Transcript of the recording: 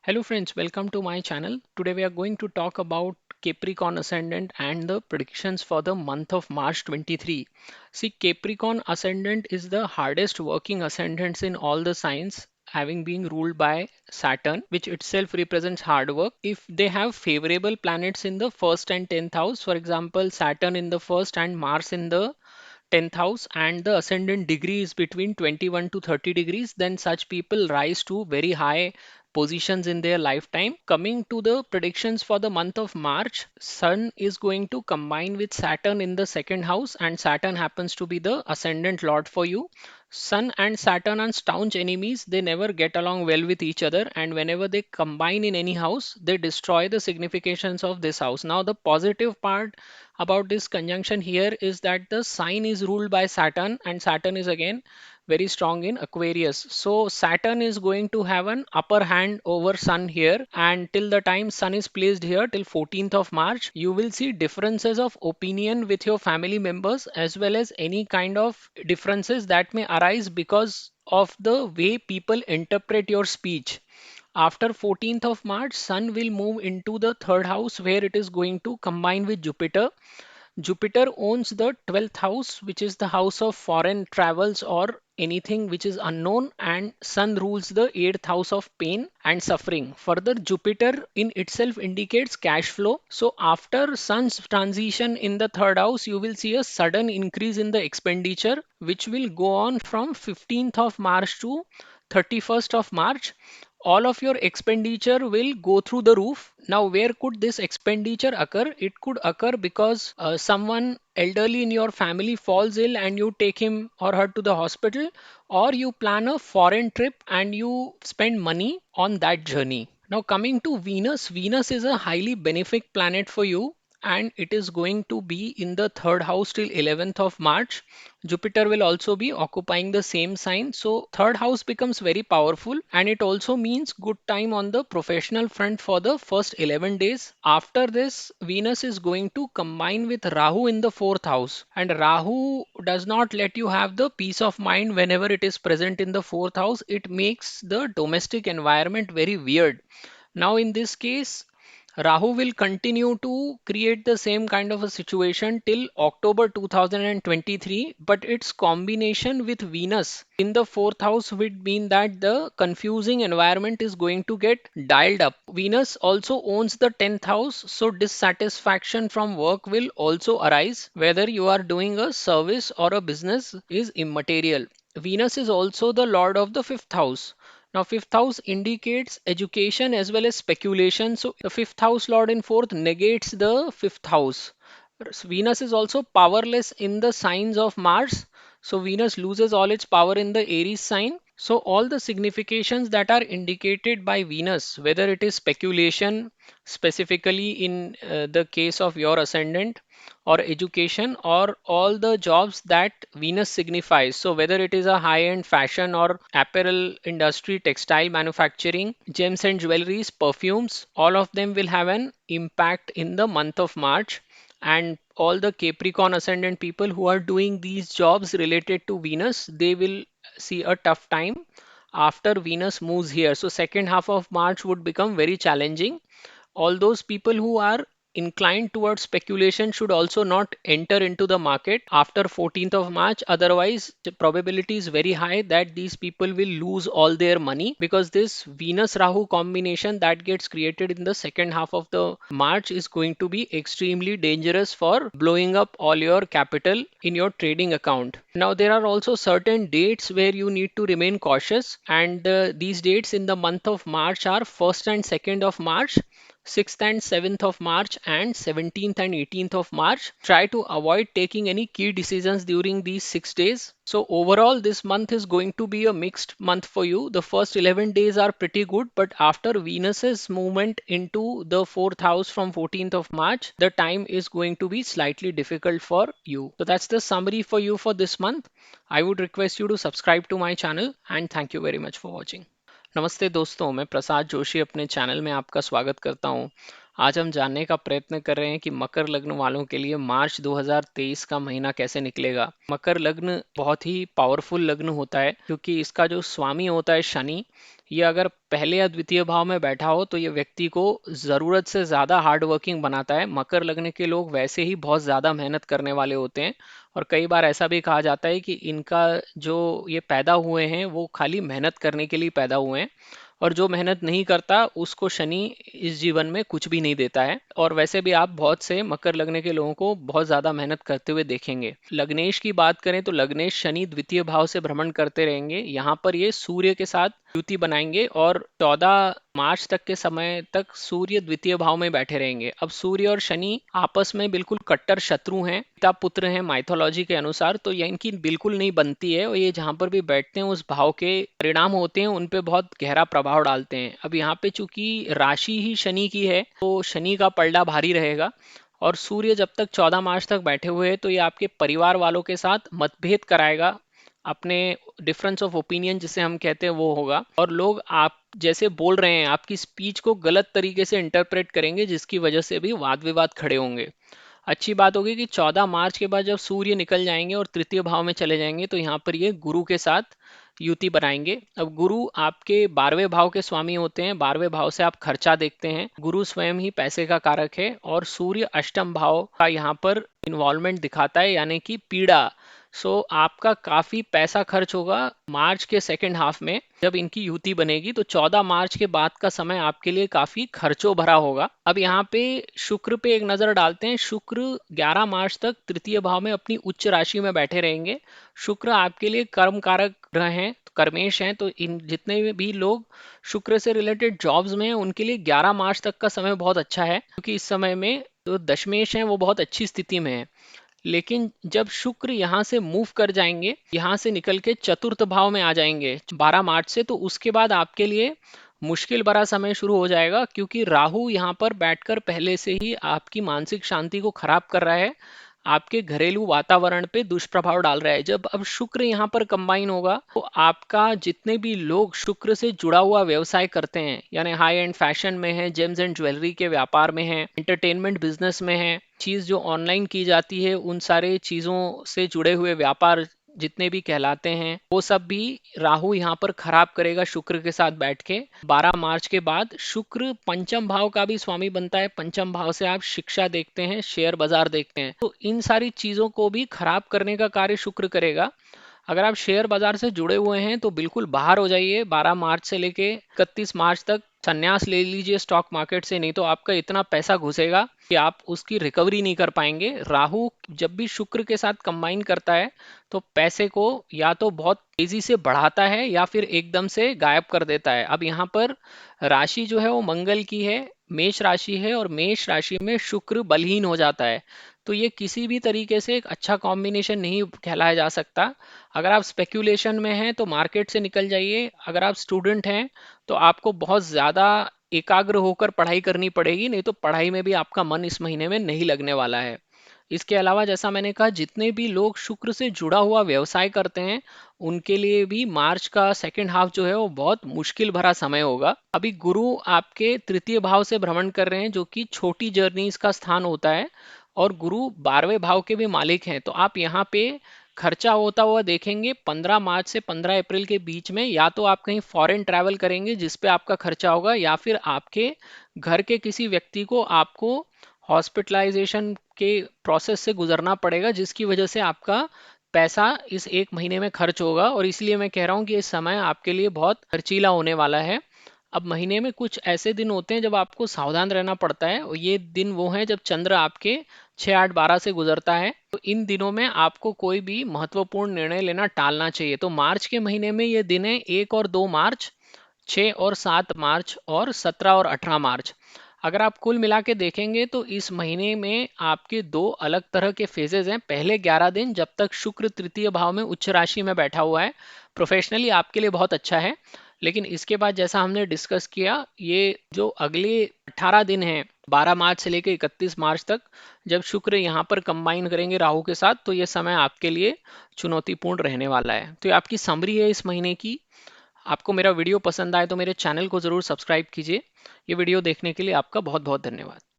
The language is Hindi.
Hello friends, welcome to my channel. Today we are going to talk about Capricorn Ascendant and the predictions for the month of March 23. See, Capricorn Ascendant is the hardest working ascendants in all the signs, having been ruled by Saturn, which itself represents hard work. If they have favorable planets in the first and 10th house, for example, Saturn in the first and Mars in the 10th house, and the ascendant degree is between 21 to 30 degrees, then such people rise to very high positions in their lifetime. Coming to the predictions for the month of March, Sun is going to combine with Saturn in the second house, and Saturn happens to be the ascendant lord for you. Sun and Saturn are staunch enemies. They never get along well with each other, and whenever they combine in any house, they destroy the significations of this house. Now, the positive part about this conjunction here is that the sign is ruled by Saturn, and Saturn is again very strong in Aquarius. So Saturn is going to have an upper hand over Sun here, and till the time Sun is placed here till 14th of March, you will see differences of opinion with your family members, as well as any kind of differences that may arise because of the way people interpret your speech. After 14th of March, Sun will move into the third house where it is going to combine with Jupiter. Jupiter owns the 12th house, which is the house of foreign travels or anything which is unknown, and Sun rules the 8th house of pain and suffering. Further, Jupiter in itself indicates cash flow. So, after Sun's transition in the third house, you will see a sudden increase in the expenditure, which will go on from 15th of March to 31st of March. All of your expenditure will go through the roof. Now, where could this expenditure occur? It could occur because someone elderly in your family falls ill and you take him or her to the hospital, or you plan a foreign trip and you spend money on that journey. Now, coming to Venus, Venus is a highly benefic planet for you, and it is going to be in the third house till 11th of March. Jupiter will also be occupying the same sign. So third house becomes very powerful, and it also means good time on the professional front for the first 11 days. After this, Venus is going to combine with Rahu in the fourth house, and Rahu does not let you have the peace of mind whenever it is present in the fourth house. It makes the domestic environment very weird. Now, in this case, Rahu will continue to create the same kind of a situation till October 2023, but its combination with Venus in the fourth house would mean that the confusing environment is going to get dialed up. Venus also owns the 10th house, so dissatisfaction from work will also arise. Whether you are doing a service or a business is immaterial. Venus is also the lord of the fifth house. Now, fifth house indicates education as well as speculation. So, the fifth house lord in fourth negates the fifth house. Venus is also powerless in the signs of Mars. So, Venus loses all its power in the Aries sign. So, all the significations that are indicated by Venus, whether it is speculation, specifically in the case of your ascendant, or education, or all the jobs that Venus signifies. So whether it is a high-end fashion or apparel industry, textile manufacturing, gems and jewelries, perfumes, all of them will have an impact in the month of March. And all the Capricorn ascendant people who are doing these jobs related to Venus, they will see a tough time after Venus moves here. So second half of March would become very challenging. All those people who are inclined towards speculation should also not enter into the market after 14th of March. Otherwise, the probability is very high that these people will lose all their money, because this Venus Rahu combination that gets created in the second half of the March is going to be extremely dangerous for blowing up all your capital in your trading account. Now, there are also certain dates where you need to remain cautious, and these dates in the month of March are 1st and 2nd of March, 6th and 7th of March, and 17th and 18th of March. Try to avoid taking any key decisions during these 6 days. So overall, this month is going to be a mixed month for you. The first 11 days are pretty good, but after Venus's movement into the fourth house from 14th of March, the time is going to be slightly difficult for you. So that's the summary for you for this month. I would request you to subscribe to my channel, and thank you very much for watching. नमस्ते दोस्तों, मैं प्रसाद जोशी अपने चैनल में आपका स्वागत करता हूं। आज हम जानने का प्रयत्न कर रहे हैं कि मकर लग्न वालों के लिए मार्च 2023 का महीना कैसे निकलेगा। मकर लग्न बहुत ही पावरफुल लग्न होता है, क्योंकि इसका जो स्वामी होता है शनि, ये अगर पहले या द्वितीय भाव में बैठा हो तो ये व्यक्ति को ज़रूरत से ज़्यादा हार्ड वर्किंग बनाता है। मकर लग्न के लोग वैसे ही बहुत ज़्यादा मेहनत करने वाले होते हैं और कई बार ऐसा भी कहा जाता है कि इनका जो ये पैदा हुए हैं वो खाली मेहनत करने के लिए पैदा हुए हैं, और जो मेहनत नहीं करता उसको शनि इस जीवन में कुछ भी नहीं देता है। और वैसे भी आप बहुत से मकर लग्न के लोगों को बहुत ज्यादा मेहनत करते हुए देखेंगे। लग्नेश की बात करें तो लग्नेश शनि द्वितीय भाव से भ्रमण करते रहेंगे। यहाँ पर ये सूर्य के साथ युति बनाएंगे और 14 मार्च तक के समय तक सूर्य द्वितीय भाव में बैठे रहेंगे। अब सूर्य और शनि आपस में बिल्कुल कट्टर शत्रु हैं, पिता पुत्र हैं माइथोलॉजी के अनुसार, तो ये इनकी बिल्कुल नहीं बनती है और ये जहां पर भी बैठते हैं उस भाव के परिणाम होते हैं उन पे बहुत गहरा प्रभाव डालते हैं। अब यहाँ पे चूंकि राशि ही शनि की है तो शनि का पलड़ा भारी रहेगा। और सूर्य जब तक 14 मार्च तक बैठे हुए हैं तो ये आपके परिवार वालों के साथ मतभेद कराएगा, अपने डिफरेंस ऑफ ओपिनियन जिसे हम कहते हैं वो होगा, और लोग आप जैसे बोल रहे हैं आपकी स्पीच को गलत तरीके से इंटरप्रेट करेंगे जिसकी वजह से भी वाद विवाद खड़े होंगे। अच्छी बात होगी कि 14 मार्च के बाद जब सूर्य निकल जाएंगे और तृतीय भाव में चले जाएंगे तो यहाँ पर ये गुरु के साथ युति बनाएंगे। अब गुरु आपके 12वें भाव के स्वामी होते हैं, 12वें भाव से आप खर्चा देखते हैं, गुरु स्वयं ही पैसे का कारक है, और सूर्य अष्टम भाव का यहाँ पर इन्वॉल्वमेंट दिखाता है यानी कि पीड़ा। सो आपका काफी पैसा खर्च होगा मार्च के सेकेंड हाफ में जब इनकी युति बनेगी, तो 14 मार्च के बाद का समय आपके लिए काफी खर्चों भरा होगा। अब यहाँ पे शुक्र पे एक नजर डालते हैं। शुक्र 11 मार्च तक तृतीय भाव में अपनी उच्च राशि में बैठे रहेंगे। शुक्र आपके लिए कर्म कारक ग्रह हैं, कर्मेश हैं, तो इन जितने भी लोग शुक्र से रिलेटेड जॉब्स में हैं उनके लिए 11 मार्च तक का समय बहुत अच्छा है, क्योंकि इस समय में जो दशमेश हैं वो बहुत अच्छी स्थिति में है। लेकिन जब शुक्र यहाँ से मूव कर जाएंगे, यहाँ से निकल के चतुर्थ भाव में आ जाएंगे 12 मार्च से, तो उसके बाद आपके लिए मुश्किल भरा समय शुरू हो जाएगा, क्योंकि राहु यहाँ पर बैठकर पहले से ही आपकी मानसिक शांति को खराब कर रहा है, आपके घरेलू वातावरण पे दुष्प्रभाव डाल रहा है। जब अब शुक्र यहाँ पर कंबाइन होगा तो आपका जितने भी लोग शुक्र से जुड़ा हुआ व्यवसाय करते हैं, यानी हाई एंड फैशन में है, जेम्स एंड ज्वेलरी के व्यापार में है, एंटरटेनमेंट बिजनेस में है, चीज जो ऑनलाइन की जाती है उन सारे चीजों से जुड़े हुए व्यापार जितने भी कहलाते हैं वो सब भी राहु यहाँ पर खराब करेगा शुक्र के साथ बैठ के। 12 मार्च के बाद शुक्र पंचम भाव का भी स्वामी बनता है। पंचम भाव से आप शिक्षा देखते हैं, शेयर बाजार देखते हैं, तो इन सारी चीजों को भी खराब करने का कार्य शुक्र करेगा। अगर आप शेयर बाजार से जुड़े हुए हैं तो बिल्कुल बाहर हो जाइए। 12 मार्च से लेके 31 मार्च तक संन्यास ले लीजिए स्टॉक मार्केट से, नहीं तो आपका इतना पैसा घुसेगा कि आप उसकी रिकवरी नहीं कर पाएंगे। राहु जब भी शुक्र के साथ कंबाइन करता है तो पैसे को या तो बहुत तेजी से बढ़ाता है या फिर एकदम से गायब कर देता है। अब यहाँ पर राशि जो है वो मंगल की है, मेष राशि है, और मेष राशि में शुक्र बलहीन हो जाता है, तो ये किसी भी तरीके से एक अच्छा कॉम्बिनेशन नहीं कहलाया जा सकता। अगर आप स्पेक्यूलेशन में हैं तो मार्केट से निकल जाइए। अगर आप स्टूडेंट हैं तो आपको बहुत ज़्यादा एकाग्र होकर पढ़ाई करनी पड़ेगी, नहीं तो पढ़ाई में भी आपका मन इस महीने में नहीं लगने वाला है। इसके अलावा जैसा मैंने कहा जितने भी लोग शुक्र से जुड़ा हुआ व्यवसाय करते हैं उनके लिए भी मार्च का सेकेंड हाफ जो है वो बहुत मुश्किल भरा समय होगा। अभी गुरु आपके तृतीय भाव से भ्रमण कर रहे हैं जो कि छोटी जर्नीज का स्थान होता है, और गुरु 12वें भाव के भी मालिक हैं, तो आप यहाँ पे खर्चा होता हुआ देखेंगे 15 मार्च से 15 अप्रैल के बीच में। या तो आप कहीं फॉरेन ट्रैवल करेंगे जिस पे आपका खर्चा होगा, या फिर आपके घर के किसी व्यक्ति को आपको हॉस्पिटलाइजेशन के प्रोसेस से गुजरना पड़ेगा जिसकी वजह से आपका पैसा इस एक महीने में खर्च होगा। और इसलिए मैं कह रहा हूँ कि इस समय आपके लिए बहुत खर्चीला होने वाला है। अब महीने में कुछ ऐसे दिन होते हैं जब आपको सावधान रहना पड़ता है, और ये दिन वो हैं जब चंद्र आपके 6 8 12 से गुजरता है, तो इन दिनों में आपको कोई भी महत्वपूर्ण निर्णय लेना टालना चाहिए। तो मार्च के महीने में ये दिन है 1 और 2 मार्च, 6 और 7 मार्च, और 17 और 18 मार्च। अगर आप कुल मिला के देखेंगे तो इस महीने में आपके दो अलग तरह के फेजेस हैं। पहले 11 दिन जब तक शुक्र तृतीय भाव में उच्च राशि में बैठा हुआ है, प्रोफेशनली आपके लिए बहुत अच्छा है। लेकिन इसके बाद जैसा हमने डिस्कस किया, ये जो अगले 18 दिन हैं 12 मार्च से लेकर 31 मार्च तक, जब शुक्र यहाँ पर कंबाइन करेंगे राहु के साथ, तो ये समय आपके लिए चुनौतीपूर्ण रहने वाला है। तो ये आपकी समरी है इस महीने की। आपको मेरा वीडियो पसंद आए तो मेरे चैनल को ज़रूर सब्सक्राइब कीजिए। ये वीडियो देखने के लिए आपका बहुत बहुत धन्यवाद।